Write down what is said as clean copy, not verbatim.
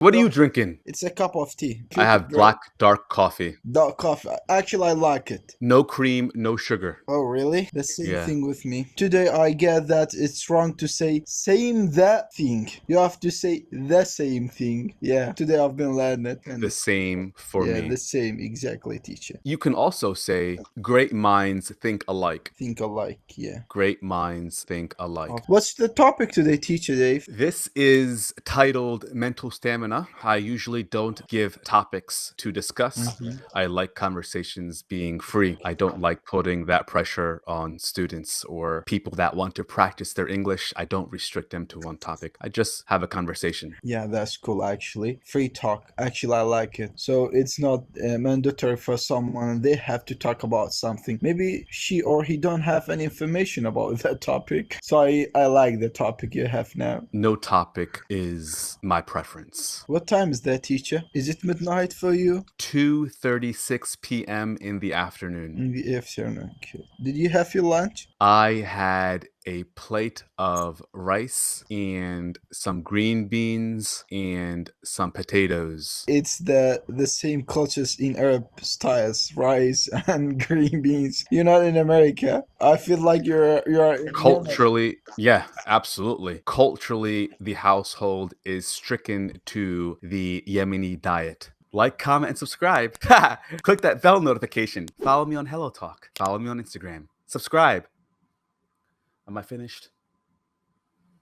What are you drinking? It's a cup of tea. I have black dark coffee. Dark coffee. Actually, I like it. No cream, no sugar. Oh, really? The same Yeah. thing with me. Today I get that it's wrong to say same that thing. You have to say the same thing. Yeah. Today I've been learning it. And The same for yeah, me. the same. Exactly, teacher. You can also say great minds think alike. Think alike. Yeah. Great minds think alike. What's the topic today, teacher Dave? This is titled Mental Stamina. I usually don't give topics to discuss. I like conversations being free. I don't like putting that pressure on students or people that want to practice their English. I don't restrict them to one topic. I just have a conversation. Yeah, that's cool actually. Free talk. Actually, I like it. So it's not mandatory for someone. They have to talk about something. Maybe she or he don't have any information about that topic. So I like the topic you have now. No topic is my preference. What time is that, teacher? Is it midnight for you? 2:36 p.m. in the afternoon. In the afternoon. Okay. Did you have your lunch? I had a plate of rice and some green beans and some potatoes. It's the same cultures in Arab styles, rice and green beans. You're not in America. I feel like you're in Culturally, yeah, absolutely. Culturally, the household is stricken to the Yemeni diet. Like, comment, and subscribe. Click that bell notification. Follow me on HelloTalk. Follow me on Instagram. Subscribe. Am I finished?